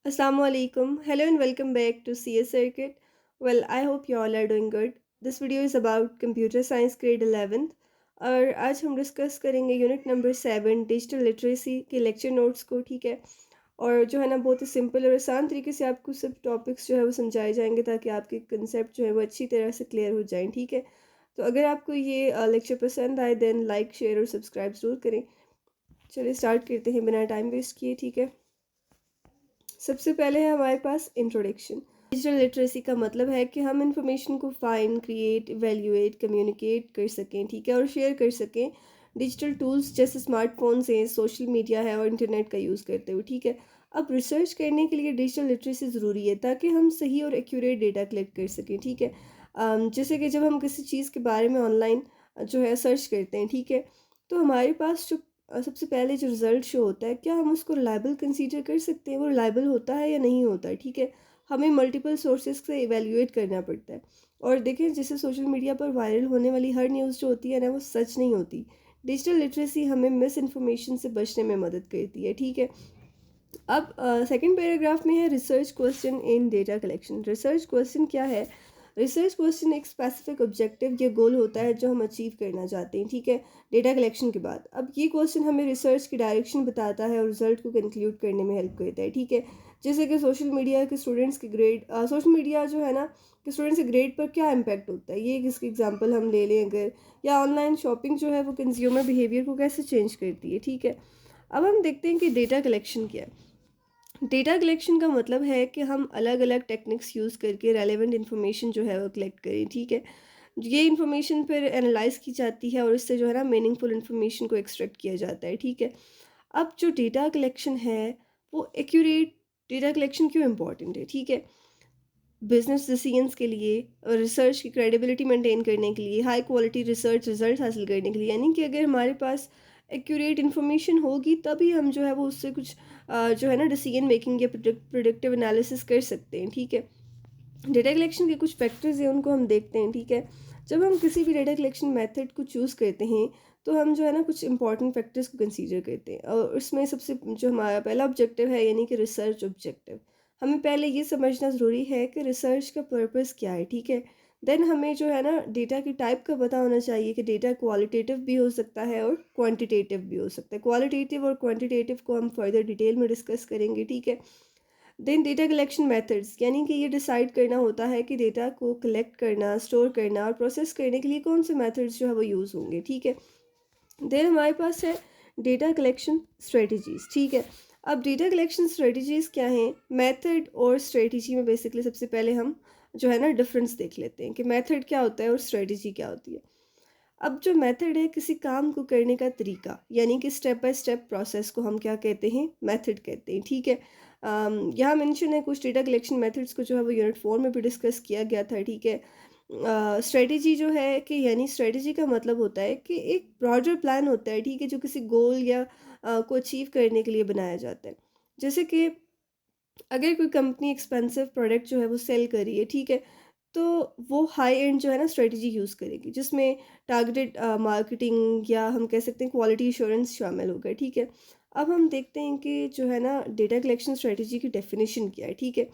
Assalamualaikum. Hello and welcome back to CS Circuit. Well, I hope you all are doing good. This video is about Computer Science Grade 11th और आज हम discuss करेंगे unit number 7 digital literacy के lecture notes को। ठीक है। और जो है ना बहुत ही सिंपल और आसान तरीके से आपको सब टॉपिक्स जो है वो समझाए जाएंगे ताकि आपके कंसेप्ट जो है वो अच्छी तरह से क्लियर हो जाएं। ठीक है। तो अगर आपको ये लेक्चर पसंद आए देन लाइक शेयर और सब्सक्राइब ज़रूर करें। चलिए स्टार्ट करते हैं बिना टाइम वेस्ट किए। ठीक है। सबसे पहले है हमारे पास इंट्रोडक्शन। डिजिटल लिटरेसी का मतलब है कि हम इंफॉर्मेशन को फाइंड, क्रिएट, इवेल्युएट, कम्युनिकेट कर सकें। ठीक है। और शेयर कर सकें डिजिटल टूल्स जैसे स्मार्टफोन्स हैं, सोशल मीडिया है और इंटरनेट का यूज़ करते हुए। ठीक है। अब रिसर्च करने के लिए डिजिटल लिटरेसी ज़रूरी है ताकि हम सही और एक्यूरेट डेटा कलेक्ट कर सकें। ठीक है। जैसे कि जब हम किसी चीज़ के बारे में ऑनलाइन जो है सर्च करते हैं। ठीक है। तो हमारे पास जो सबसे पहले जो रिज़ल्ट शो होता है, क्या हम उसको रिलायबल कंसीडर कर सकते हैं, वो रिलायबल होता है या नहीं होता है। ठीक है। हमें मल्टीपल सोर्सेज से इवेल्युएट करना पड़ता है। और देखें जैसे सोशल मीडिया पर वायरल होने वाली हर न्यूज़ जो होती है ना वो सच नहीं होती। डिजिटल लिटरेसी हमें मिस इन्फॉर्मेशन से बचने में मदद करती है। ठीक है। अब सेकंड पैराग्राफ में है research question in data collection. Research question क्या है? रिसर्च क्वेश्चन एक स्पेसिफिक ऑब्जेक्टिव या गोल होता है जो हम अचीव करना चाहते हैं। ठीक है। डेटा कलेक्शन के बाद अब ये क्वेश्चन हमें रिसर्च की डायरेक्शन बताता है और रिजल्ट को कंक्लूड करने में हेल्प करता है। ठीक है। जैसे कि सोशल मीडिया के स्टूडेंट्स के ग्रेड सोशल मीडिया जो है ना कि स्टूडेंट्स के ग्रेड पर क्या इम्पैक्ट होता है, ये किसकी एग्जांपल हम ले लें अगर, या ऑनलाइन शॉपिंग जो है वो कंज्यूमर बिहेवियर को कैसे चेंज करती है। ठीक है। अब हम देखते हैं कि डेटा कलेक्शन क्या है। डेटा कलेक्शन का मतलब है कि हम अलग अलग टेक्निक्स यूज़ करके रेलेवेंट इन्फॉर्मेशन जो है वो कलेक्ट करें। ठीक है। ये इन्फॉर्मेशन फिर एनालाइज की जाती है और इससे जो है ना मीनिंगफुल इन्फॉर्मेशन को एक्सट्रैक्ट किया जाता है। ठीक है। अब जो डेटा कलेक्शन है वो एक्यूरेट, डेटा कलेक्शन क्यों इम्पोर्टेंट है? ठीक है। बिजनेस डिसीजंस के लिए और रिसर्च की क्रेडिबिलिटी मेंटेन करने के लिए, हाई क्वालिटी रिसर्च रिजल्ट हासिल करने के लिए, यानी कि अगर हमारे पास एक्यूरेट इन्फॉर्मेशन होगी तभी हम जो है वो उससे कुछ जो है ना डिसीजन मेकिंग या प्रोडक्टिव एनालिसिस कर सकते हैं। ठीक है। डेटा कलेक्शन के कुछ फैक्टर्स हैं उनको हम देखते हैं। ठीक है। जब हम किसी भी डेटा कलेक्शन मेथड को चूज़ करते हैं तो हम जो है ना कुछ इंपॉर्टेंट फैक्टर्स को कंसीडर करते हैं और उसमें सबसे जो हमारा पहला ऑब्जेक्टिव है यानी कि रिसर्च ऑब्जेक्टिव। हमें पहले ये समझना ज़रूरी है कि रिसर्च का पर्पस क्या है। ठीक है। देन हमें जो है ना डेटा की टाइप का पता होना चाहिए कि डेटा क्वालिटेटिव भी हो सकता है और क्वांटिटेटिव भी हो सकता है। क्वालिटेटिव और क्वांटिटेटिव को हम फर्दर डिटेल में डिस्कस करेंगे। ठीक है। देन डेटा कलेक्शन मेथड्स, यानी कि ये डिसाइड करना होता है कि डेटा को कलेक्ट करना, स्टोर करना और प्रोसेस करने के लिए कौन से मेथड्स जो है वो यूज़ होंगे। ठीक है। देन हमारे पास है डेटा कलेक्शन स्ट्रेटजीज। ठीक है। अब डेटा कलेक्शन स्ट्रेटजीज क्या हैं? मेथड और स्ट्रेटजी में बेसिकली सबसे पहले हम जो है ना डिफरेंस देख लेते हैं कि मेथड क्या होता है और स्ट्रेटजी क्या होती है। अब जो मेथड है किसी काम को करने का तरीका, यानी कि स्टेप बाय स्टेप प्रोसेस को हम क्या कहते हैं? मेथड कहते हैं। ठीक है। यहाँ मेंशन है कुछ डेटा कलेक्शन मेथड्स को जो है वो यूनिट 4 में भी डिस्कस किया गया था। ठीक है। स्ट्रेटजी जो है कि यानी स्ट्रेटजी का मतलब होता है कि एक ब्रॉडर प्लान होता है। ठीक है। जो किसी गोल या को अचीव करने के लिए बनाया जाता है। जैसे कि अगर कोई कंपनी एक्सपेंसिव प्रोडक्ट जो है वो सेल कर रही है। ठीक है। तो वो हाई एंड जो है ना स्ट्रेटजी यूज़ करेगी जिसमें टारगेटेड मार्केटिंग या हम कह सकते हैं क्वालिटी इंश्योरेंस शामिल होगा। ठीक है। अब हम देखते हैं कि जो है ना डेटा कलेक्शन स्ट्रेटजी की डेफिनेशन क्या है। ठीक है।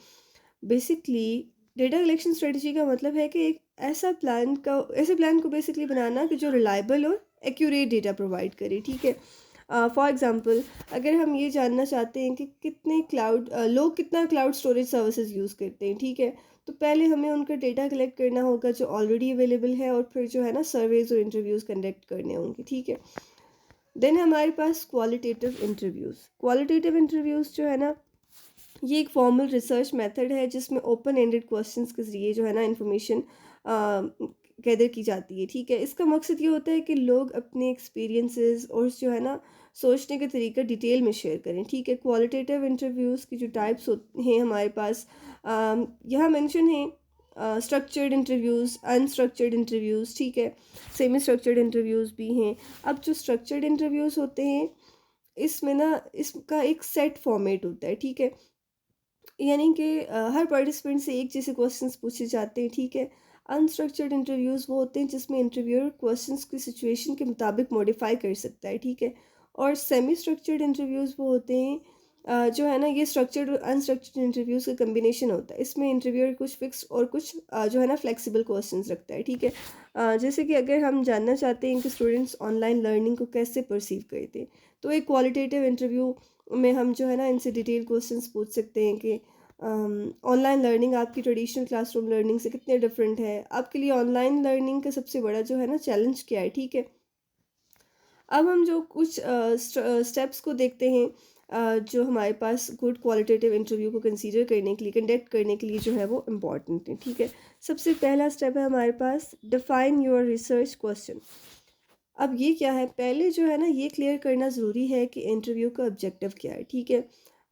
बेसिकली डेटा कलेक्शन स्ट्रेटजी का मतलब है कि एक ऐसे प्लान को बेसिकली बनाना कि जो रिलायबल और एक्यूरेट डेटा प्रोवाइड करे। ठीक है। फॉर एग्जांपल अगर हम ये जानना चाहते हैं कि कितने लोग कितना क्लाउड स्टोरेज सर्विसेज यूज़ करते हैं। ठीक है। तो पहले हमें उनका डेटा कलेक्ट करना होगा जो ऑलरेडी अवेलेबल है और फिर जो है ना सर्वेज और इंटरव्यूज़ कंडक्ट करने होंगे। ठीक है। देन हमारे पास क्वालिटेटिव इंटरव्यूज़ जो है ना ये एक फॉर्मल रिसर्च मेथड है जिसमें ओपन एंडेड क्वेश्चंस के ज़रिए जो है ना इंफॉर्मेशन गैदर की जाती है। ठीक है। इसका मकसद ये होता है कि लोग अपने एक्सपीरियंसेस और जो है ना सोचने का तरीका डिटेल में शेयर करें। ठीक है। क्वालिटेटिव इंटरव्यूज़ की जो टाइप्स हैं हमारे पास यहाँ मेंशन है स्ट्रक्चर्ड इंटरव्यूज़, अनस्ट्रक्चर्ड इंटरव्यूज़। ठीक है। सेमी स्ट्रक्चर्ड इंटरव्यूज़ भी हैं। अब जो स्ट्रक्चर्ड इंटरव्यूज़ होते हैं इसमें ना इसका एक सेट फॉर्मेट होता है। ठीक है। यानी कि हर पार्टिसिपेंट से एक जैसे क्वेश्चंस पूछे जाते हैं। ठीक है। अनस्ट्रक्चर्ड इंटरव्यूज़ वो होते हैं जिसमें इंटरव्यूअर क्वेश्चंस की सिचुएशन के मुताबिक मॉडिफाई कर सकता है। ठीक है। और सेमी स्ट्रक्चर्ड इंटरव्यूज़ वो होते हैं जो है ना ये स्ट्रक्चर्ड और अनस्ट्रक्चर्ड इंटरव्यूज़ का कम्बिनेशन होता है। इसमें इंटरव्यूअर कुछ फिक्स और कुछ जो है ना फ्लेक्सिबल क्वेश्चंस रखता है, ठीक है। जैसे कि अगर हम जानना चाहते हैं कि स्टूडेंट्स ऑनलाइन लर्निंग को कैसे परसीव करते हैं, तो एक क्वालिटेटिव इंटरव्यू में हम जो है ना इनसे डिटेल क्वेश्चंस पूछ सकते हैं कि ऑनलाइन लर्निंग आपकी ट्रेडिशनल क्लासरूम लर्निंग से कितने डिफरेंट है, आपके लिए ऑनलाइन लर्निंग का सबसे बड़ा जो है ना चैलेंज क्या है, ठीक है। अब हम जो कुछ स्टेप्स को देखते हैं, जो हमारे पास गुड क्वालिटेटिव इंटरव्यू को कंसीडर करने के लिए, कंडक्ट करने के लिए जो है वो इम्पॉर्टेंट है, ठीक है। सबसे पहला स्टेप है हमारे पास डिफाइन योर रिसर्च क्वेश्चन। अब ये क्या है, पहले जो है ना ये क्लियर करना ज़रूरी है कि इंटरव्यू का ऑब्जेक्टिव क्या है, ठीक है।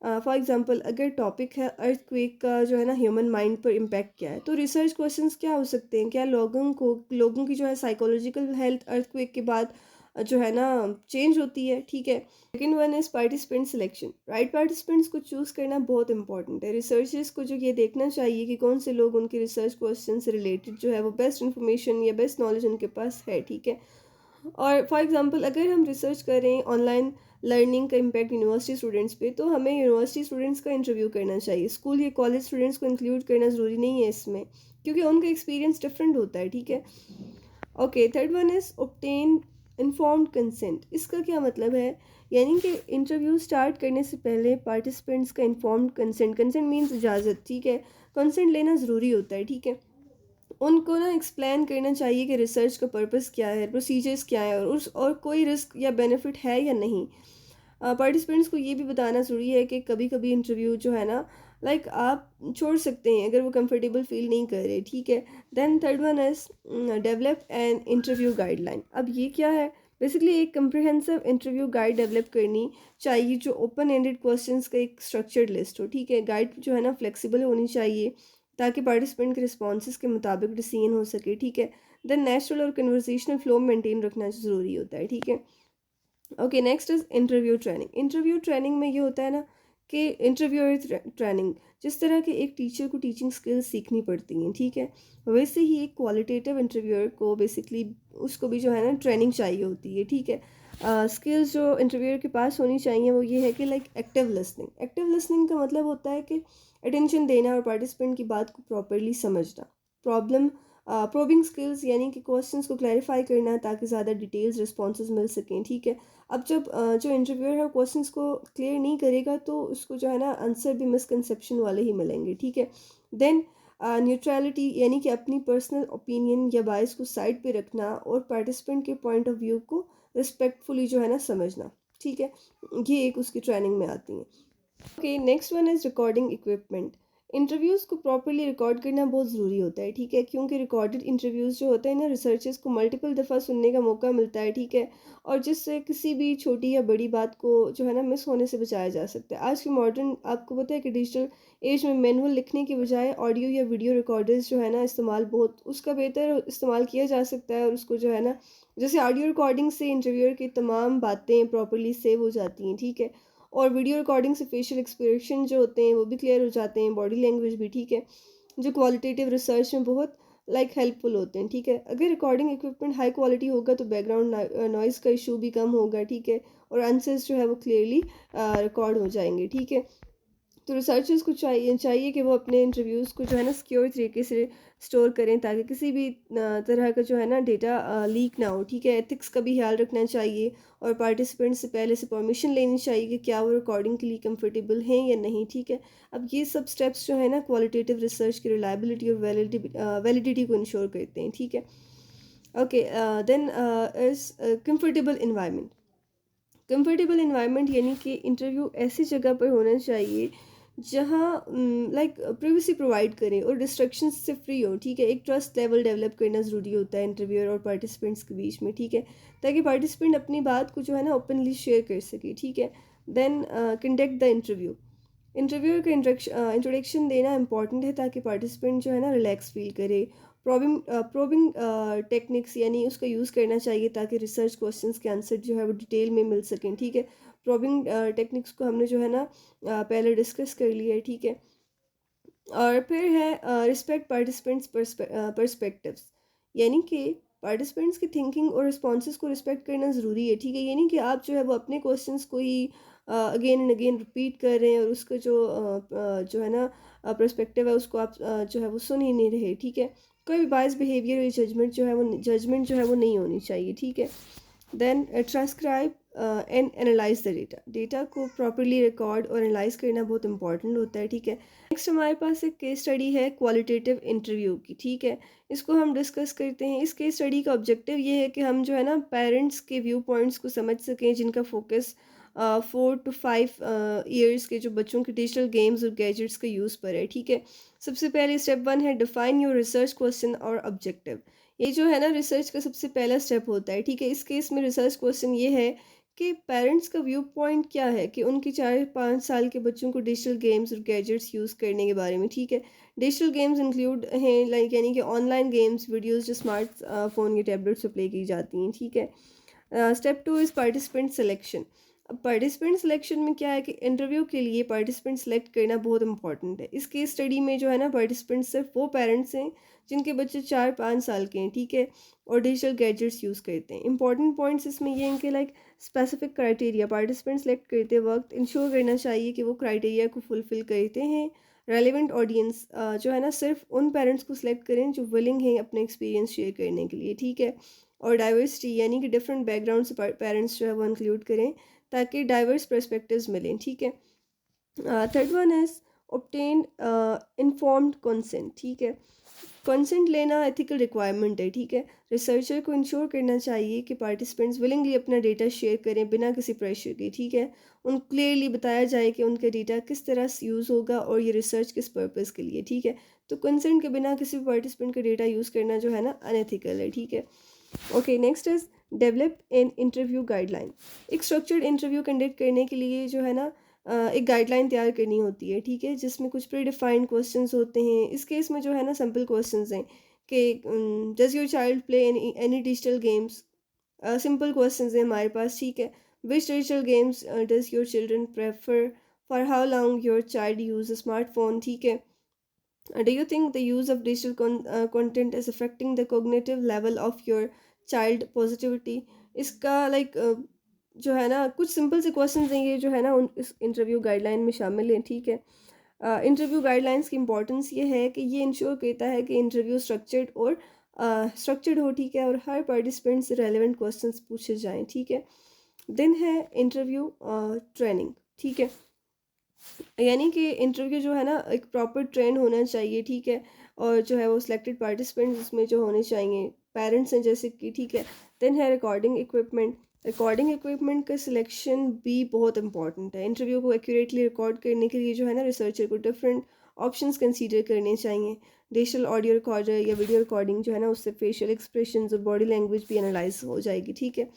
फॉर एग्जांपल अगर टॉपिक है अर्थक्वेक का जो है ना ह्यूमन माइंड पर इम्पैक्ट क्या है, तो रिसर्च क्वेश्चंस क्या हो सकते हैं, क्या लोगों की जो है साइकोलॉजिकल हेल्थ अर्थक्वेक के बाद जो है ना चेंज होती है, ठीक है। Second one is participant selection. Right participants को चूज़ करना बहुत इंपॉर्टेंट है। रिसर्चर्स को जो ये देखना चाहिए कि कौन से लोग उनके रिसर्च क्वेश्चन से रिलेटेड जो है वो बेस्ट इन्फॉर्मेशन या बेस्ट नॉलेज उनके पास है, ठीक है। और फॉर एग्जांपल अगर हम रिसर्च करें ऑनलाइन लर्निंग का इम्पैक्ट यूनिवर्सिटी स्टूडेंट्स पे, तो हमें यूनिवर्सिटी स्टूडेंट्स का इंटरव्यू करना चाहिए। स्कूल या कॉलेज स्टूडेंट्स को इंक्लूड करना ज़रूरी नहीं है इसमें, क्योंकि उनका एक्सपीरियंस डिफरेंट होता है, ठीक है। Okay, third one is obtain informed consent. इसका क्या मतलब है, यानी कि इंटरव्यू स्टार्ट करने से पहले पार्टिसिपेंट्स का इन्फॉर्म्ड कंसेंट, कंसेंट मीन्स इजाज़त, ठीक है। कंसेंट लेना ज़रूरी होता है, ठीक है। उनको ना एक्सप्लेन करना चाहिए कि रिसर्च का पर्पस क्या है, प्रोसीजर्स क्या है, और कोई रिस्क या बेनिफिट है या नहीं। पार्टिसिपेंट्स को ये भी बताना ज़रूरी है कि कभी कभी इंटरव्यू जो है ना लाइक आप छोड़ सकते हैं अगर वो कंफर्टेबल फील नहीं कर रहे, ठीक है। Then third one is develop an interview guideline. अब ये क्या है, बेसिकली एक कंप्रिहेंसिव इंटरव्यू गाइड डेवलप करनी चाहिए जो ओपन एंडेड क्वेश्चंस का एक स्ट्रक्चर्ड लिस्ट हो, ठीक है। गाइड जो है ना फ्लेक्सिबल होनी चाहिए ताकि पार्टिसिपेंट के रिस्पॉन्सेज के मुताबिक डिसीजन हो सके, ठीक है। देन नेचुरल और कन्वर्सेशनल फ्लो मेंटेन रखना ज़रूरी होता है, ठीक है। Okay, next is interview training. Interview training में ये होता है ना कि इंटरव्यूअर ट्रेनिंग, जिस तरह के एक टीचर को टीचिंग स्किल्स सीखनी पड़ती हैं, ठीक है, वैसे ही एक क्वालिटेटिव इंटरव्यूअर को बेसिकली उसको भी जो है ना ट्रेनिंग चाहिए होती है, ठीक है। स्किल्स जो इंटरव्यूअर के पास होनी चाहिए वो ये है कि like active listening. Active listening का मतलब होता है कि अटेंशन देना और पार्टिसिपेंट की बात को प्रॉपरली समझना। प्रॉब्लम प्रोबिंग स्किल्स, यानी कि क्वेश्चंस को क्लैरिफाई करना ताकि ज़्यादा डिटेल्स रिस्पॉन्सेज मिल सकें, ठीक है। अब जब जो इंटरव्यूअर है क्वेश्चंस को क्लियर नहीं करेगा तो उसको जो है ना आंसर भी मिसकंसेप्शन वाले ही मिलेंगे, ठीक है। देन न्यूट्रलिटी, यानी कि अपनी पर्सनल ओपिनियन या बायस को साइड पे रखना और पार्टिसिपेंट के पॉइंट ऑफ व्यू को रिस्पेक्टफुली जो है ना समझना, ठीक है। ये एक उसकी ट्रेनिंग में आती है। Okay, next one is recording equipment. Interviews को प्रॉपरली रिकॉर्ड करना बहुत ज़रूरी होता है, ठीक है, क्योंकि रिकॉर्डेड इंटरव्यूज़ जो होते हैं ना रिसर्चर्स को मल्टीपल दफ़ा सुनने का मौका मिलता है, ठीक है। और जिससे किसी भी छोटी या बड़ी बात को जो है ना मिस होने से बचाया जा सकता है। आज के मॉडर्न, आपको पता है कि डिजिटल एज में मैनुअल लिखने के बजाय ऑडियो या वीडियो रिकॉर्डर्स जो है ना इस्तेमाल बहुत उसका बेहतर इस्तेमाल किया जा सकता है, और उसको जो है ना जैसे ऑडियो रिकॉर्डिंग से इंटरव्यूअर की तमाम बातें प्रॉपरली सेव हो जाती हैं, ठीक है। और वीडियो रिकॉर्डिंग से फेशियल एक्सप्रेशन जो होते हैं वो भी क्लियर हो जाते हैं, बॉडी लैंग्वेज भी, ठीक है, जो क्वालिटेटिव रिसर्च में बहुत हेल्पफुल होते हैं, ठीक है। अगर रिकॉर्डिंग इक्विपमेंट हाई क्वालिटी होगा तो बैकग्राउंड नॉइज़ का इशू भी कम होगा, ठीक है, और आंसर्स जो है वो क्लियरली रिकॉर्ड हो जाएंगे, ठीक है। तो रिसर्चर्स को चाहिए कि वो अपने इंटरव्यूज़ को जो है ना सिक्योर तरीके से स्टोर करें ताकि किसी भी तरह का जो है ना डेटा लीक ना हो, ठीक है। एथिक्स का भी ख्याल रखना चाहिए और पार्टिसिपेंट से पहले से परमिशन लेनी चाहिए कि क्या वो रिकॉर्डिंग के लिए कंफर्टेबल हैं या नहीं, ठीक है। अब ये सब स्टेप्स जो है ना क्वालिटेटिव रिसर्च की रिलायबिलिटी और वैलिडिटी को इंश्योर करते हैं, ठीक है। Okay, then is comfortable environment. Comfortable environment यानी कि इंटरव्यू ऐसी जगह पर होना चाहिए जहाँ लाइक प्राइवेसी प्रोवाइड करें और डिस्ट्रक्शन से फ्री हो, ठीक है। एक ट्रस्ट लेवल डेवलप करना ज़रूरी होता है इंटरव्यूअर और पार्टिसिपेंट्स के बीच में, ठीक है, ताकि पार्टिसिपेंट अपनी बात को जो है ना ओपनली शेयर कर सके, ठीक है। Then conduct the interview. Interviewer का इंट्रोडक्शन देना इंपॉर्टेंट है ताकि पार्टिसिपेंट जो है ना रिलैक्स फील करे। प्रोबिंग टेक्निक्स, यानी उसका यूज़ करना चाहिए ताकि रिसर्च क्वेश्चंस के आंसर जो है वो डिटेल में मिल सकें, ठीक है। प्रोबिंग टेक्निक्स को हमने जो है ना पहले डिस्कस कर लिया है, ठीक है। और फिर है रिस्पेक्ट पार्टिसिपेंट्स पर्सपेक्टिव्स, यानी कि पार्टिसिपेंट्स की थिंकिंग और रिस्पॉन्सेज को रिस्पेक्ट करना ज़रूरी है, ठीक है। यानी कि आप जो है वो अपने क्वेश्चंस को ही अगेन एंड अगेन रिपीट कर रहे हैं और उसका जो है ना पर्सपेक्टिव है उसको आप जो है वो सुन ही नहीं रहे, ठीक है। कोई भी बायस बिहेवियर या जजमेंट जो है वो नहीं होनी चाहिए, ठीक है। Then transcribe and analyse the data, data को प्रॉपरली रिकॉर्ड और एनालाइज करना बहुत इंपॉर्टेंट होता है, ठीक है। नेक्स्ट हमारे पास एक केस स्टडी है क्वालिटेटिव इंटरव्यू की, ठीक है। इसको हम डिस्कस करते हैं। इस केस स्टडी का ऑब्जेक्टिव ये है कि हम जो है ना पेरेंट्स के व्यू पॉइंट्स को समझ सकें जिनका फोकस 4 to 5 ईयर्स के जो बच्चों के डिजिटल गेम्स और गैजेट्स के यूज़ पर है, ठीक है। सबसे पहले स्टेप 1 है डिफाइन योर रिसर्च क्वेश्चन और ऑब्जेक्टिव। ये जो है ना रिसर्च का सबसे पहला स्टेप होता है, ठीक है। इस केस में रिसर्च क्वेश्चन ये है कि पेरेंट्स का व्यू पॉइंट क्या है कि उनके 4-5 साल के बच्चों को डिजिटल गेम्स और गैजेट्स यूज़ करने के बारे में, ठीक है। डिजिटल गेम्स इंक्लूड हैं लाइक यानी कि ऑनलाइन गेम्स वीडियोस जो स्मार्ट फ़ोन या टैबलेट से प्ले की जाती हैं, ठीक है। Step 2 is participant selection. अब पार्टिसिपेंट सिलेक्शन में क्या है कि इंटरव्यू के लिए पार्टिसिपेंट सेलेक्ट करना बहुत इंपॉर्टेंट है। इस केस स्टडी में जो है ना पार्टिसिपेंट सिर्फ वो पेरेंट्स हैं जिनके बच्चे 4-5 साल के हैं, ठीक है, और डिजिटल गैजेट्स यूज़ करते हैं। इंपॉर्टेंट पॉइंट्स इसमें ये हैं कि like specific criteria, participant select करते वक्त इंश्योर करना चाहिए कि वो क्राइटेरिया को फुलफ़िल करते हैं। रेलिवेंट ऑडियंस जो है ना सिर्फ उन पेरेंट्स को सिलेक्ट करें जो विलिंग हैं अपने एक्सपीरियंस शेयर करने के लिए, ठीक है। और डाइवर्सिटी यानी कि डिफरेंट बैकग्राउंड से पेरेंट्स जो है वो इंक्लूड करें ताकि डाइवर्स पर्सपेक्टिव्स मिलें, ठीक है। Third one is obtain informed consent, ठीक है। कंसेंट लेना एथिकल रिक्वायरमेंट है, ठीक है। रिसर्चर को इंश्योर करना चाहिए कि पार्टिसिपेंट्स विलिंगली अपना डेटा शेयर करें बिना किसी प्रेशर के, ठीक है। उन क्लियरली बताया जाए कि उनका डेटा किस तरह से यूज़ होगा और ये रिसर्च किस पर्पज़ के लिए, ठीक है। तो कंसेंट के बिना किसी भी पार्टिसिपेंट का डेटा यूज़ करना जो है ना अनएथिकल है, ठीक है। Okay, next is develop an interview guideline. एक स्ट्रक्चर्ड इंटरव्यू कंडक्ट करने के लिए जो है ना एक गाइडलाइन तैयार करनी होती है, ठीक है, जिसमें कुछ प्री डिफाइंड क्वेश्चंस होते हैं। इस केस में जो है ना सिंपल क्वेश्चंस हैं कि does your child play any digital games. Simple questions हैं हमारे पास, ठीक है। Which digital games does your children prefer, for how long your child use a smartphone, ठीक है। Do you think the use of digital content is affecting the cognitive level of your child positivity? इसका जो है ना कुछ simple से questions हैं ये जो है ना उन इस इंटरव्यू गाइडलाइन में शामिल हैं, ठीक है। इंटरव्यू गाइडलाइंस की इंपॉर्टेंस ये है कि ये इंश्योर करता है कि इंटरव्यू स्ट्रक्चर्ड हो, ठीक है, और हर पार्टिसिपेंट से रेलिवेंट क्वेश्चंस पूछे जाएं, ठीक है। देन है इंटरव्यू ट्रेनिंग, ठीक है। यानी कि इंटरव्यू जो है ना एक प्रॉपर ट्रेन होना चाहिए, ठीक है। और जो है वो सिलेक्टेड पार्टिसिपेंट्स उसमें जो होने चाहिए पेरेंट्स हैं जैसे कि, ठीक है। देन है रिकॉर्डिंग इक्विपमेंट। रिकॉर्डिंग इक्विपमेंट का सिलेक्शन भी बहुत इंपॉर्टेंट है। इंटरव्यू को एक्यूरेटली रिकॉर्ड करने के लिए जो है ना रिसर्चर को डिफरेंट ऑप्शंस कंसीडर करने चाहिए। डिजिटल ऑडियो रिकॉर्डर या वीडियो रिकॉर्डिंग जो है ना उससे फेशियल एक्सप्रेशंस और बॉडी लैंग्वेज भी एनालाइज हो जाएगी, ठीक है।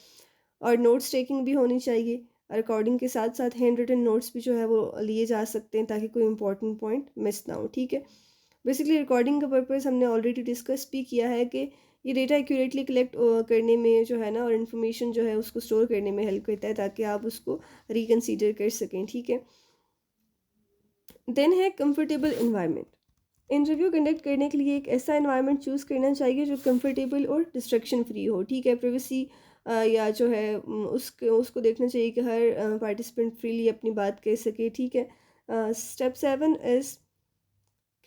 और नोट्स टेकिंग भी होनी चाहिए। रिकॉर्डिंग के साथ साथ हैंड रिटन नोट्स भी जो है वो लिए जा सकते हैं ताकि कोई इंपॉर्टेंट पॉइंट मिस ना हो, ठीक है। बेसिकली रिकॉर्डिंग का पर्पज़ हमने ऑलरेडी डिस्कस भी किया है कि ये डेटा एक्यूरेटली कलेक्ट करने में जो है ना और इन्फॉर्मेशन जो है उसको स्टोर करने में हेल्प करता है ताकि आप उसको रिकन्सीडर कर सकें, ठीक है। देन है कंफर्टेबल इन्वायरमेंट। इंटरव्यू कंडक्ट करने के लिए एक ऐसा इन्वायरमेंट चूज़ करना चाहिए जो कंफर्टेबल और डिस्ट्रैक्शन फ्री हो, ठीक है। प्राइवेसी या जो है उसको देखना चाहिए कि हर पार्टिसिपेंट फ्रीली अपनी बात कह सके, ठीक है। Step 7 is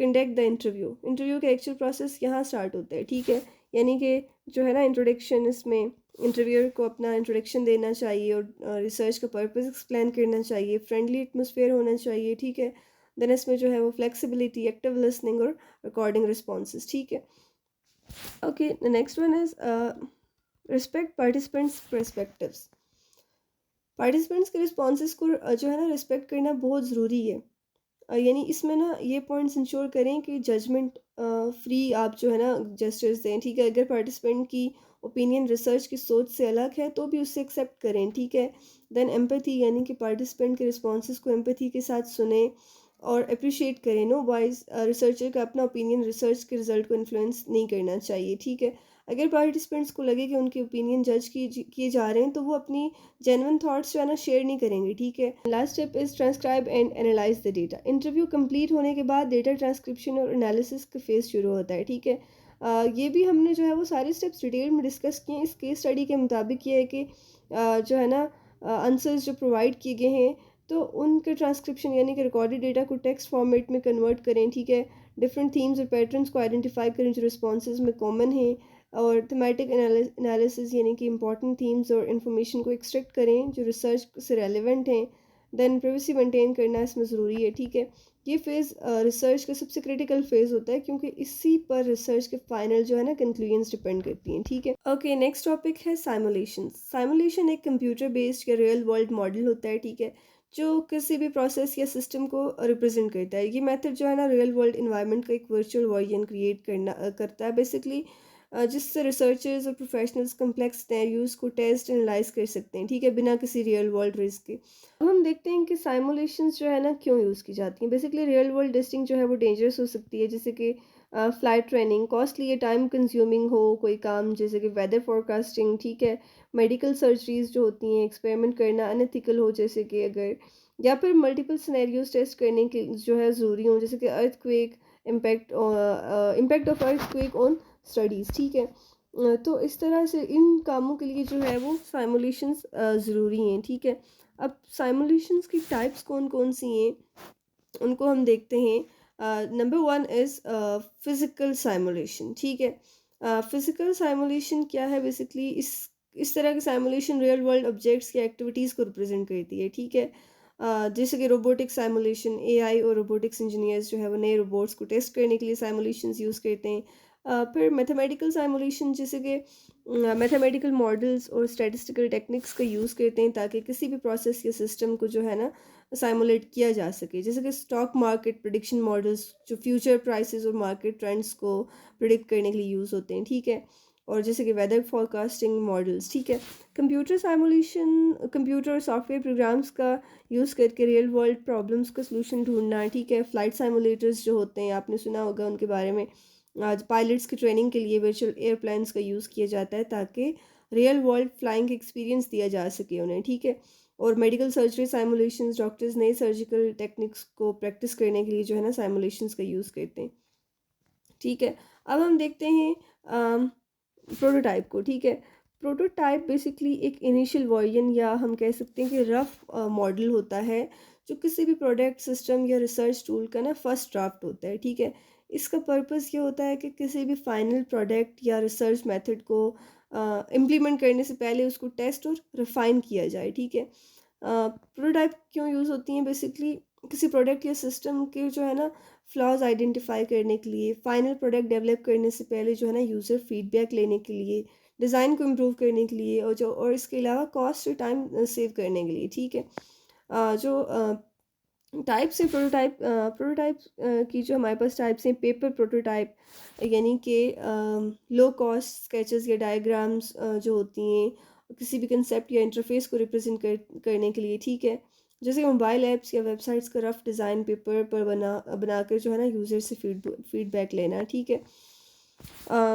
conduct the interview. Interview का एक्चुअल प्रोसेस यहाँ स्टार्ट होता है, ठीक है। यानी कि जो है ना इंट्रोडक्शन, इसमें इंटरव्यूअर को अपना इंट्रोडक्शन देना चाहिए और रिसर्च का पर्पस एक्सप्लेन करना चाहिए। फ्रेंडली एटमोसफेयर होना चाहिए, ठीक है। देन इसमें जो है वो फ्लेक्सिबिलिटी, एक्टिव लिसनिंग और रिकॉर्डिंग रिस्पॉन्सेज, ठीक है। Okay, the next one is respect participants perspectives. Participants के रिस्पॉन्सेज को जो है ना रिस्पेक्ट करना बहुत ज़रूरी है। यानी इसमें ना ये पॉइंट्स इंश्योर करें कि जजमेंट फ्री आप जो है ना जेस्चर्स दें, ठीक है। अगर पार्टिसिपेंट की ओपिनियन रिसर्च की सोच से अलग है तो भी उससे एक्सेप्ट करें, ठीक है। देन एम्पैथी यानी कि पार्टिसिपेंट के रिस्पॉन्सेज को एम्पैथी के साथ सुने और अप्रिशिएट करें। नो वाइज रिसर्चर का अपना ओपिनियन रिसर्च के रिजल्ट को इन्फ्लुएंस नहीं करना चाहिए, ठीक है। अगर पार्टिसिपेंट्स को लगे कि उनके ओपिनियन जज किए जा रहे हैं तो वो अपनी जेन्युइन थॉट्स जो है ना शेयर नहीं करेंगे, ठीक है। Last step is transcribe and analyse the data. Interview complete होने के बाद डेटा ट्रांसक्रिप्शन और एनालिसिस का फेज शुरू होता है, ठीक है। ये भी हमने जो है वो सारे स्टेप्स डिटेल में डिस्कस किए हैं। इस केस स्टडी के मुताबिक ये है कि जो है ना आंसर्स जो प्रोवाइड किए गए हैं तो उनके ट्रांसक्रिप्शन यानी कि रिकॉर्डेड डेटा को टेक्स्ट फॉर्मेट में कन्वर्ट करें, ठीक है। डिफरेंट थीम्स और पैटर्न्स को आइडेंटिफाई करें जो रिस्पॉन्सेज में कॉमन हैं, और थीमेटिक एनालिसिस यानी कि इंपॉर्टेंट थीम्स और इन्फॉर्मेशन को एक्सट्रैक्ट करें जो रिसर्च से रेलिवेंट हैं। देन प्राइवेसी मेंटेन करना इसमें ज़रूरी है, ठीक है। ये फेज़ रिसर्च का सबसे क्रिटिकल फेज़ होता है क्योंकि इसी पर रिसर्च के फाइनल जो है ना कंक्लूजन्स डिपेंड करती हैं, ठीक है। ओके, नेक्स्ट टॉपिक है साइमुलेशन। साइमुलेशन एक कंप्यूटर बेस्ड या रियल वर्ल्ड मॉडल होता है, ठीक है, जो किसी भी प्रोसेस या सिस्टम को रिप्रेजेंट करता है। ये मेथड जो है ना रियल वर्ल्ड इन्वायरमेंट का एक वर्चुअल वर्जन क्रिएट करता है बेसिकली, जिससे रिसर्चर्स और प्रोफेशनल्स कम्प्लेक्स सिनेरियोज को टेस्ट एनालाइज कर सकते हैं, ठीक है, बिना किसी रियल वर्ल्ड रिस्क के। अब हम देखते हैं कि साइमुलेशंस जो है ना क्यों यूज़ की जाती हैं। बेसिकली रियल वर्ल्ड टेस्टिंग जो है वो डेंजरस हो सकती है, जैसे कि फ्लाइट ट्रेनिंग कॉस्टली या टाइम कंज्यूमिंग हो कोई काम, जैसे कि वेदर फोरकास्टिंग, ठीक है। मेडिकल सर्जरीज जो होती हैं एक्सपेरिमेंट करना अनएथिकल हो, जैसे कि अगर, या फिर मल्टीपल सिनेरियोज टेस्ट करने के जो है ज़रूरी हो, जैसे कि earthquake impact of earthquake on studies, ठीक है। तो इस तरह से इन कामों के लिए जो है वो साइमुलेशंस ज़रूरी हैं, ठीक है। अब साइमुलेशंस की टाइप्स कौन कौन सी हैं उनको हम देखते हैं। Number one is physical simulation, ठीक है। फिज़िकल साइमुलेशन क्या है, बेसिकली इस तरह की साइमुलेशन रियल वर्ल्ड ऑब्जेक्ट्स की एक्टिविटीज़ को रिप्रेजेंट करती है, ठीक है। जैसे कि रोबोटिक साइमुलेशन, एआई और रोबोटिक्स इंजीनियर्स जो है वो नए रोबोट्स को टेस्ट करने के लिए साइमुलेशंस यूज़ करते हैं। फिर मैथमेटिकल साइमुलेशन, जैसे कि मैथमेटिकल मॉडल्स और स्टैटिस्टिकल टेक्निक्स का यूज़ करते हैं ताकि किसी भी प्रोसेस या सिस्टम को जो है ना साइमुलेट किया जा सके, जैसे कि स्टॉक मार्केट प्रिडिक्शन मॉडल्स जो फ्यूचर प्राइसेस और मार्केट ट्रेंड्स को प्रिडिक्ट करने के लिए यूज़ होते हैं, ठीक है। और जैसे कि वेदर फोरकास्टिंग मॉडल्स, ठीक है। कंप्यूटर साइमुलेशन कंप्यूटर और सॉफ्टवेयर प्रोग्राम्स का यूज़ करके रियल वर्ल्ड प्रॉब्लम्स का सलूशन ढूंढना, ठीक है। फ्लाइट साइमुलेटर्स जो होते हैं आपने सुना होगा उनके बारे में। आज पायलट्स की ट्रेनिंग के लिए वर्चुअल एयरप्लेन्स का यूज़ किया जाता है ताकि रियल वर्ल्ड फ्लाइंग एक्सपीरियंस दिया जा सके उन्हें, ठीक है। और मेडिकल सर्जरी साइमुलेशंस, डॉक्टर्स नए सर्जिकल टेक्निक्स को प्रैक्टिस करने के लिए जो है ना साइमुलेशंस का यूज़ करते हैं, ठीक है। अब हम देखते हैं प्रोटोटाइप को, ठीक है। प्रोटोटाइप बेसिकली एक इनिशियल वर्जन या हम कह सकते हैं कि रफ मॉडल होता है जो किसी भी प्रोडक्ट सिस्टम या रिसर्च टूल का ना फर्स्ट ड्राफ्ट होता है, ठीक है। इसका पर्पस ये होता है कि किसी भी फाइनल प्रोडक्ट या रिसर्च मेथड को इम्प्लीमेंट करने से पहले उसको टेस्ट और रिफाइन किया जाए, ठीक है। प्रोटोटाइप क्यों यूज़ होती हैं, बेसिकली किसी प्रोडक्ट या सिस्टम के जो है ना फ्लॉज आइडेंटिफाई करने के लिए, फाइनल प्रोडक्ट डेवलप करने से पहले जो है ना यूज़र फीडबैक लेने के लिए, डिज़ाइन को इम्प्रूव करने के लिए, और इसके अलावा कॉस्ट और टाइम सेव करने के लिए, ठीक है। जो टाइप्स हैं प्रोटोटाइप की जो हमारे पास टाइप्स हैं, पेपर प्रोटोटाइप यानी कि लो कॉस्ट स्केचेस या डायग्राम्स जो होती हैं किसी भी कंसेप्ट या इंटरफेस को रिप्रेजेंट करने के लिए, ठीक है। जैसे मोबाइल ऐप्स या वेबसाइट्स का रफ डिज़ाइन पेपर पर बनाकर जो है ना यूज़र से फीडबैक लेना, ठीक है।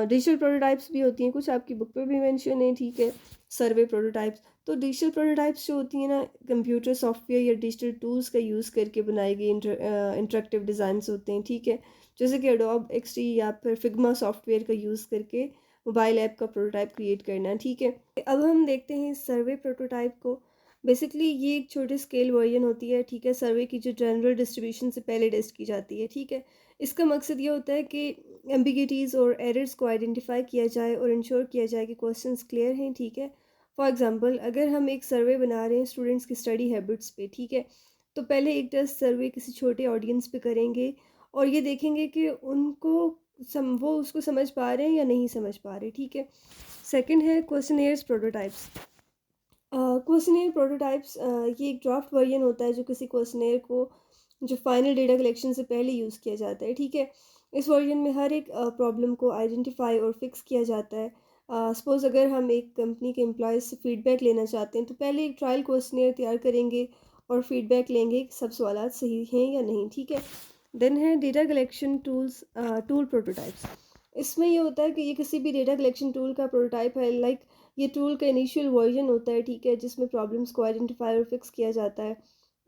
डिजिटल प्रोटोटाइप्स भी होती हैं, कुछ आपकी बुक पे भी मेंशन है, ठीक है। सर्वे प्रोटोटाइप्स, तो डिजिटल प्रोटोटाइप्स जो होती हैं ना कंप्यूटर सॉफ्टवेयर या डिजिटल टूल्स का यूज़ करके बनाई गई इंटरेक्टिव डिज़ाइंस होते हैं, ठीक है। जैसे कि एडोब एक्सडी या फिर फिग्मा सॉफ्टवेयर का यूज़ करके मोबाइल ऐप का प्रोटोटाइप क्रिएट करना, ठीक है। अब हम देखते हैं सर्वे प्रोटोटाइप को। बेसिकली ये एक छोटे स्केल वर्जन होती है, ठीक है, सर्वे की जो जनरल डिस्ट्रीब्यूशन से पहले टेस्ट की जाती है, ठीक है। इसका मकसद ये होता है कि एम्बिगिटीज़ और एरर्स को आइडेंटिफाई किया जाए और इंश्योर किया जाए कि क्वेश्चंस क्लियर हैं, ठीक है। फॉर एग्जांपल अगर हम एक सर्वे बना रहे हैं स्टूडेंट्स की स्टडी हैबिट्स पे, ठीक है, तो पहले एक टेस्ट सर्वे किसी छोटे ऑडियंस पे करेंगे और ये देखेंगे कि वो उसको समझ पा रहे हैं या नहीं समझ पा रहे, ठीक है। सेकंड है क्वेश्चनेयर्स प्रोटोटाइप्स। क्वेश्चनेयर प्रोटोटाइप्स ये एक ड्राफ्ट वर्जन होता है जो किसी क्वेश्चनेयर को जो फाइनल डेटा कलेक्शन से पहले यूज़ किया जाता है, ठीक है। इस वर्जन में हर एक प्रॉब्लम को आइडेंटिफाई और फिक्स किया जाता है। सपोज़ अगर हम एक कंपनी के एम्प्लॉयज़ से फीडबैक लेना चाहते हैं तो पहले एक ट्रायल क्वेश्चनेयर तैयार करेंगे और फीडबैक लेंगे कि सब सवालात सही हैं या नहीं, ठीक है। देन है डेटा कलेक्शन टूल प्रोटोटाइप्स। इसमें ये होता है कि ये किसी भी डेटा कलेक्शन टूल का प्रोटोटाइप है, लाइक ये टूल का इनिशियल वर्जन होता है, ठीक है, जिसमें प्रॉब्लम्स को आइडेंटिफाई और फिक्स किया जाता है।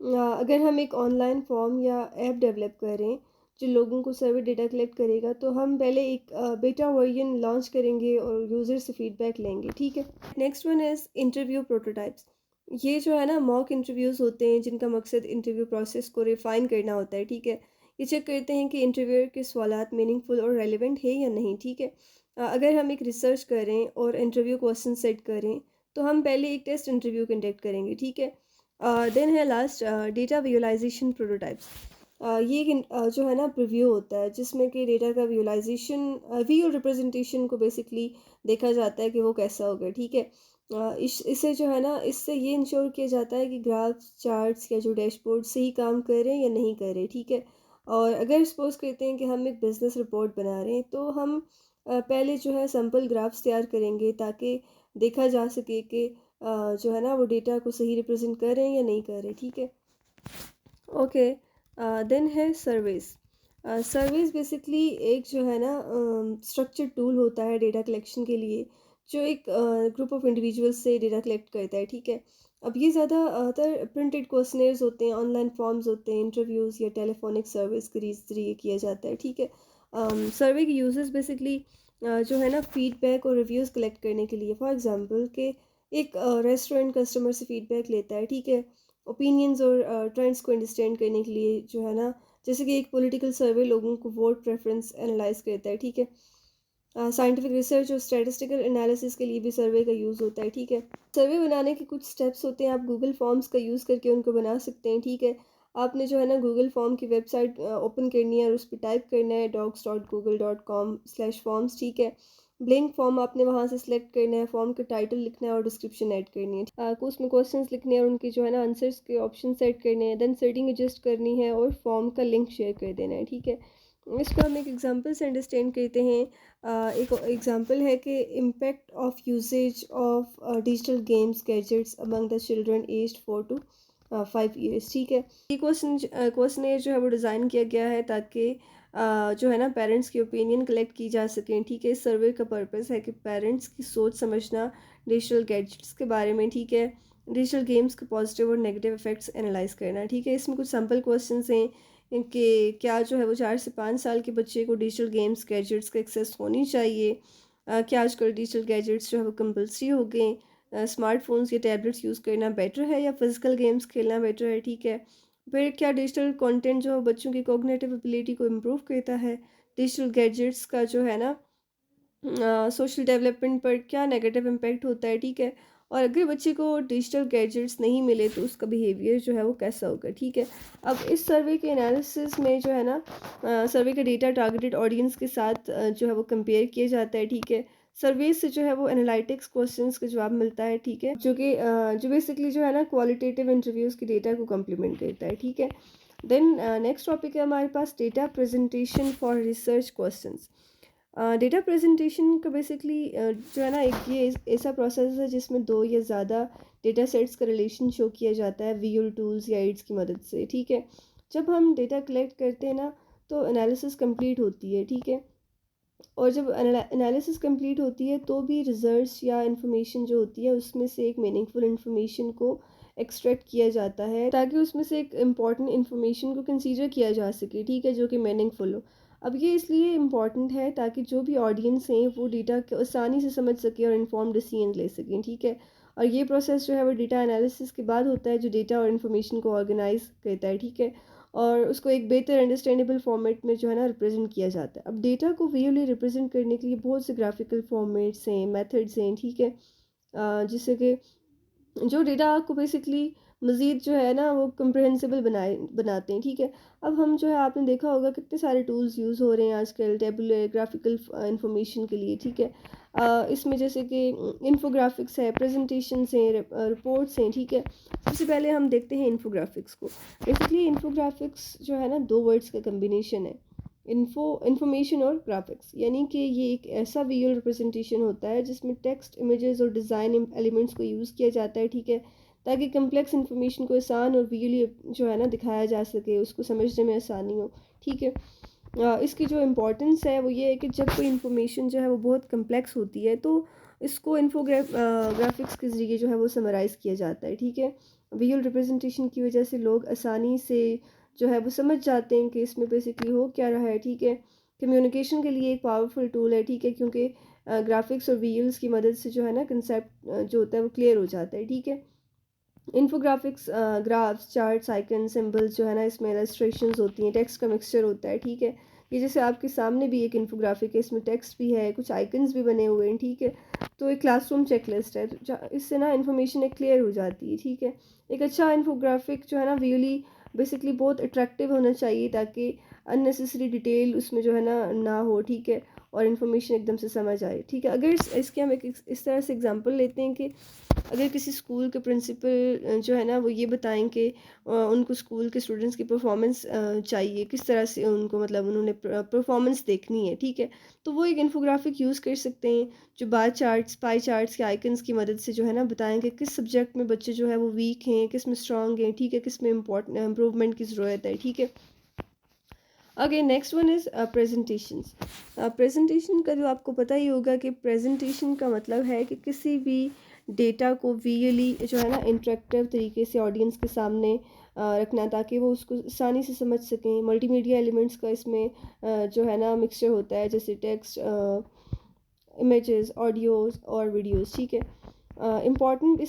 अगर हम एक ऑनलाइन फॉर्म या ऐप डेवलप करें जो लोगों को सर्वे डेटा कलेक्ट करेगा तो हम पहले एक बेटा वर्जन लॉन्च करेंगे और यूज़र से फीडबैक लेंगे, ठीक है। Next one is interview prototypes. ये जो है ना मॉक इंटरव्यूज़ होते हैं जिनका मकसद इंटरव्यू प्रोसेस को रिफ़ाइन करना होता है, ठीक है? ये चेक करते हैं कि इंटरव्यूअर के सवालात मीनिंगफुल और रेलेवेंट है या नहीं, ठीक है? अगर हम एक रिसर्च करें और इंटरव्यू क्वेश्चन सेट करें, तो हम पहले एक टेस्ट इंटरव्यू कंडक्ट करेंगे, ठीक है? देन है लास्ट डेटा विजुअलाइज़ेशन प्रोटोटाइप्स। ये एक जो है ना प्रीव्यू होता है जिसमें कि डेटा का विजुअलाइज़ेशन विजुअल रिप्रेजेंटेशन को बेसिकली देखा जाता है कि वो कैसा होगा, ठीक है? इस इससे जो है ना इससे ये इंश्योर किया जाता है कि ग्राफ्स, चार्ट्स या जो डैशबोर्ड सही काम कर रहे हैं या नहीं कर रहे, ठीक है? और अगर सपोज़ करते हैं कि हम एक बिज़नेस रिपोर्ट बना रहे हैं, तो हम पहले जो है सैंपल ग्राफ्स तैयार करेंगे ताकि देखा जा सके कि जो है ना वो डेटा को सही रिप्रेज़ेंट कर रहे हैं या नहीं कर रहे, ठीक है? ओके। देन है सर्विस। सर्विस बेसिकली एक जो है ना स्ट्रक्चर्ड टूल होता है डेटा कलेक्शन के लिए, जो एक ग्रुप ऑफ इंडिविजुअल्स से डेटा कलेक्ट करता है, ठीक है? अब ये ज़्यादातर प्रिंटेड क्वेश्चनेयर्स होते हैं, ऑनलाइन फॉर्म्स होते हैं, इंटरव्यूज़ या टेलीफोनिक सर्विस के ज़रिए किया जाता है, ठीक है? सर्वे के यूजेस बेसिकली जो है ना फीडबैक और रिव्यूज़ कलेक्ट करने के लिए, फॉर एग्जांपल कि एक रेस्टोरेंट कस्टमर से फीडबैक लेता है, ठीक है? ओपिनियंस और ट्रेंड्स को अंडरस्टैंड करने के लिए जो है ना, जैसे कि एक पॉलिटिकल सर्वे लोगों को वोट प्रेफरेंस एनालाइज करता है, ठीक है? साइंटिफिक रिसर्च और स्टैटिस्टिकल एनालिसिस के लिए भी सर्वे का यूज़ होता है, ठीक है? सर्वे बनाने के कुछ स्टेप्स होते हैं, आप गूगल फॉर्म्स का यूज़ करके उनको बना सकते हैं, ठीक है? आपने जो है ना गूगल फॉर्म की वेबसाइट ओपन करनी है और उस पे टाइप करना है docs.google.com/forms, ठीक है? ब्लैंक फॉर्म आपने वहाँ से सिलेक्ट करना है, फॉर्म का टाइटल लिखना है और डिस्क्रिप्शन ऐड करनी है। उसमें क्वेश्चंस लिखने हैं और उनके जो है ना आंसर्स के ऑप्शन सेट करने हैं, देन सेटिंग एडजस्ट करनी है और फॉर्म का लिंक शेयर कर देना है, ठीक है? इसको हम एक एग्जांपल से अंडरस्टैंड करते हैं। एक एग्जांपल है कि impact of usage of digital games gadgets among the children aged 4 to 5 years, ठीक है? ये क्वेश्चन जो है वो डिज़ाइन किया गया है ताकि जो है ना पेरेंट्स की ओपिनियन कलेक्ट की जा सकें, ठीक है? इस सर्वे का पर्पस है कि पेरेंट्स की सोच समझना डिजिटल गैजेट्स के बारे में, ठीक है? डिजिटल गेम्स के पॉजिटिव और नेगेटिव इफ़ेक्ट्स एनालाइज करना, ठीक है? इसमें कुछ सैम्पल क्वेश्चंस हैं कि क्या जो है वो 4 से 5 साल के बच्चे को डिजिटल गेम्स गैजेट्स का एक्सेस होनी चाहिए? क्या आजकल डिजिटल गैजेट्स जो है वो कंपल्सरी हो गए? स्मार्टफ़ोन्स या टैबलेट्स यूज़ करना बेटर है या फिज़िकल गेम्स खेलना बेटर है, ठीक है? फिर क्या डिजिटल कंटेंट जो है बच्चों की कॉग्निटिव एबिलिटी को इम्प्रूव करता है? डिजिटल गैजेट्स का जो है ना सोशल डेवलपमेंट पर क्या नेगेटिव इम्पैक्ट होता है, ठीक है? और अगर बच्चे को डिजिटल गैजेट्स नहीं मिले तो उसका बिहेवियर जो है वो कैसा होगा, ठीक है? अब इस सर्वे के एनालिसिस में जो है ना सर्वे का डेटा टारगेटेड ऑडियंस के साथ जो है वो कंपेयर किया जाता है, ठीक है? सर्वे से जो है वो एनालिटिक्स क्वेश्चंस का जवाब मिलता है, ठीक है? जो कि जो बेसिकली जो है ना क्वालिटेटिव इंटरव्यूज़ के डेटा को कम्प्लीमेंट करता है, ठीक है? देन नेक्स्ट टॉपिक है हमारे पास data presentation for research questions. Data presentation का बेसिकली जो है ना एक ये ऐसा प्रोसेस है जिसमें दो या ज़्यादा डेटा सेट्स का रिलेशन शो किया जाता है विजुअल टूल्स या एड्स की मदद से, ठीक है? जब हम डेटा कलेक्ट करते हैं ना, तो एनालिसिस कंप्लीट होती है, ठीक है? और जब एनालिसिस कंप्लीट होती है तो भी रिजल्ट्स या इंफॉर्मेशन जो होती है उसमें से एक मीनिंगफुल इंफॉर्मेशन को एक्सट्रैक्ट किया जाता है ताकि उसमें से एक इम्पॉर्टेंट इंफॉर्मेशन को कंसीडर किया जा सके, ठीक है? जो कि मीनिंगफुल हो। अब ये इसलिए इम्पॉर्टेंट है ताकि जो भी ऑडियंस हैं वो डेटा को आसानी से समझ सके और इन्फॉर्म डिसीजन ले सकें, ठीक है? और ये प्रोसेस जो है वो डेटा एनालिसिस के बाद होता है जो डेटा और इन्फॉर्मेशन को ऑर्गेनाइज करता है, ठीक है? और उसको एक बेहतर अंडरस्टैंडेबल फॉर्मेट में जो है ना रिप्रेजेंट किया जाता है। अब डेटा को विजुअली रिप्रेजेंट करने के लिए बहुत से ग्राफिकल फॉर्मेट्स हैं, मेथड्स हैं, ठीक है? जिससे कि जो डेटा आपको बेसिकली मज़ीद जो है ना वो कंप्रहेंसिबल बनाते हैं, ठीक है? अब हम जो है आपने देखा होगा कितने सारे टूल्स यूज़ हो रहे हैं आजकल टेबुलर ग्राफिकल इंफॉर्मेशन के लिए, ठीक है? इसमें जैसे कि इन्फोग्राफिक्स है, प्रेजेंटेशंस हैं, रिपोर्ट्स हैं, ठीक है? सबसे पहले हम देखते हैं इन्फोग्राफिक्स को। बेसिकली इन्फोग्राफिक्स जो है ना 2 वर्ड्स का कॉम्बिनेशन है। इंफॉर्मेशन और ग्राफिक्स, यानी कि ये एक ऐसा विजुअल रिप्रेजेंटेशन होता है जिसमें टेक्स्ट, इमेजेस और डिज़ाइन एलिमेंट्स को यूज़ किया जाता है, ठीक है? ताकि कम्प्लेक्स इन्फॉर्मेशन को आसान और विजुअली जो है ना दिखाया जा सके, उसको समझने में आसानी हो, ठीक है? इसकी जो इम्पोर्टेंस है वो ये है कि जब कोई इन्फॉर्मेशन जो है वो बहुत कम्प्लेक्स होती है तो इसको ग्राफिक्स के ज़रिए जो है वो समराइज़ किया जाता है, ठीक है? विजुअल रिप्रेजेंटेशन की वजह से लोग आसानी से जो है वो समझ जाते हैं कि इसमें बेसिकली हो क्या रहा है, ठीक है? कम्युनिकेशन के लिए एक पावरफुल टूल है, ठीक है? क्योंकि ग्राफिक्स और विजुअल्स की मदद से जो है ना कंसेप्ट जो होता है वो क्लियर हो जाता है, ठीक है? Infographics, graphs, charts, icon, symbols जो है ना, इसमें इलस्ट्रेशंस होती हैं, टेक्स्ट का मिक्सचर होता है, ठीक है। ये जैसे आपके सामने भी एक इन्फोग्राफिक है, इसमें टेक्स्ट भी है, कुछ आइकन्स भी बने हुए हैं, ठीक है। तो एक क्लासरूम चेकलिस्ट है, तो इससे ना इन्फॉर्मेशन एक क्लियर हो जाती है, ठीक है। एक अच्छा इन्फोग्राफिक जो है ना विजुअली बेसिकली बहुत अट्रैक्टिव होना चाहिए, ताकि अननेसेसरी डिटेल उसमें जो है ना हो, ठीक है, और इन्फॉर्मेशन एकदम से समझ आए, ठीक है। अगर इसके हम एक इस तरह से एग्जांपल लेते हैं कि अगर किसी स्कूल के प्रिंसिपल जो है ना वो ये बताएं कि उनको स्कूल के स्टूडेंट्स की परफॉर्मेंस चाहिए, किस तरह से उनको मतलब उन्होंने परफॉर्मेंस देखनी है, ठीक है। तो वो एक इन्फोग्राफिक यूज़ कर सकते हैं, जो बार चार्ट्स, पाई चार्ट्स के आइकन्स की मदद से जो है ना बताएं कि किस सब्जेक्ट में बच्चे जो है वो वीक हैं, किस में स्ट्रांग हैं, ठीक है, किस में इम्प्रूवमेंट की ज़रूरत है, ठीक है। Again next one is presentations. Presentation का जो आपको पता ही होगा कि प्रेजेंटेशन का मतलब है कि किसी भी डेटा को विजुअली जो है ना इंटरेक्टिव तरीके से ऑडियंस के सामने रखना, ताकि वो उसको आसानी से समझ सकें। मल्टीमीडिया एलिमेंट्स का इसमें जो है ना मिक्सचर होता है, जैसे टेक्स्ट, इमेजेस, ऑडियोज़ और वीडियोज़, ठीक है। इम्पॉर्टेंस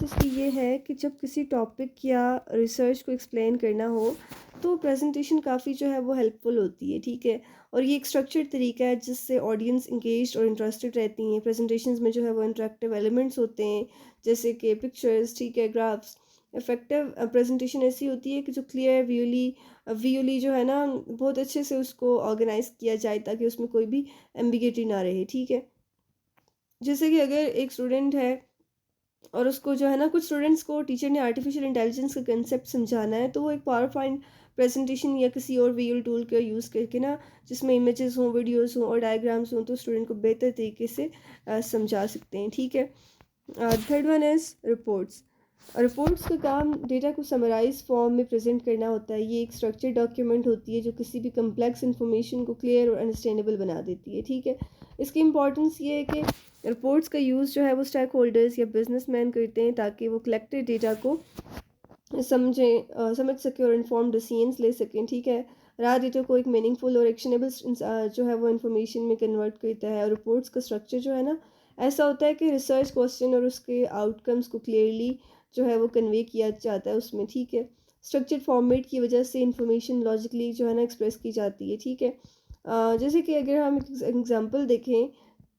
इसकी ये है कि जब किसी टॉपिक या रिसर्च को एक्सप्लेन करना हो, तो प्रेजेंटेशन काफ़ी जो है वो हेल्पफुल होती है, ठीक है। और ये एक स्ट्रक्चर्ड तरीका है जिससे ऑडियंस इंगेज्ड और इंटरेस्टेड रहती हैं। प्रेजेंटेशंस में जो है वो इंटरेक्टिव एलिमेंट्स होते हैं, जैसे कि पिक्चर्स, ठीक है, ग्राफ्स। इफेक्टिव प्रेजेंटेशन ऐसी होती है कि जो क्लियर व्यूली जो है ना बहुत अच्छे से उसको ऑर्गेनाइज किया जाए, ताकि उसमें कोई भी एम्बिगेटी ना रहे, ठीक है। जैसे कि अगर एक स्टूडेंट है और उसको जो है ना कुछ स्टूडेंट्स को टीचर ने आर्टिफिशियल इंटेलिजेंस का कंसेप्ट समझाना है, तो वो एक पावर पॉइंट प्रेजेंटेशन या किसी और विजुअल टूल का यूज़ करके ना, जिसमें इमेजेस हों, वीडियोस हों और डायग्राम्स हों, तो स्टूडेंट को बेहतर तरीके से समझा सकते हैं, ठीक है। Third one is reports. Reports का काम डेटा को समराइज फॉर्म में प्रेजेंट करना होता है। ये एक स्ट्रक्चर्ड डॉक्यूमेंट होती है जो किसी भी कम्प्लेक्स इन्फॉर्मेशन को क्लियर और अंडरस्टैंडेबल बना देती है, ठीक है। इसकी इंपॉर्टेंस ये है कि रिपोर्ट्स का यूज़ जो है वो स्टेक होल्डर्स या बिजनेसमैन करते हैं, ताकि वो कलेक्टेड डेटा को समझ सकें और इन्फॉर्म डिसीजंस ले सकें, ठीक है। राह डेटा को एक मीनिंगफुल और एक्शनेबल जो है वो इन्फॉर्मेशन में कन्वर्ट करता है। और रिपोर्ट्स का स्ट्रक्चर जो है ना ऐसा होता है कि रिसर्च क्वेश्चन और उसके आउटकम्स को क्लियरली जो है वो कन्वे किया जाता है उसमें, ठीक है। स्ट्रक्चर्ड फॉर्मेट की वजह से इंफॉर्मेशन लॉजिकली जो है ना एक्सप्रेस की जाती है, ठीक है। जैसे कि अगर हम एग्जांपल देखें,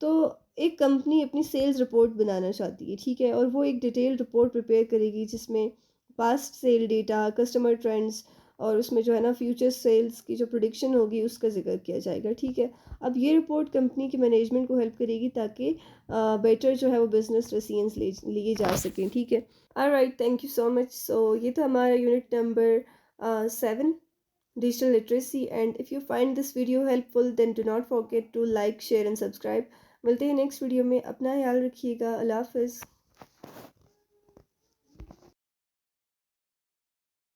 तो एक कंपनी अपनी सेल्स रिपोर्ट बनाना चाहती है, ठीक है, और वो एक डिटेल रिपोर्ट प्रिपेयर करेगी जिसमें past sale data, customer trends और उसमें जो है ना फ्यूचर सेल्स की जो प्रोडिक्शन होगी उसका जिक्र किया जाएगा, ठीक है। अब ये रिपोर्ट कंपनी की मैनेजमेंट को हेल्प करेगी, ताकि बेटर जो है वो बिजनेस डिसीजंस लिए जा सकें, ठीक है। Alright, thank you so much. So ये था हमारा unit number 7, digital literacy, and if you find this video helpful then do not forget to like, share and subscribe. मिलते हैं नेक्स्ट वीडियो में, अपना ख्याल रखिएगा, अल्लाह हाफिज़।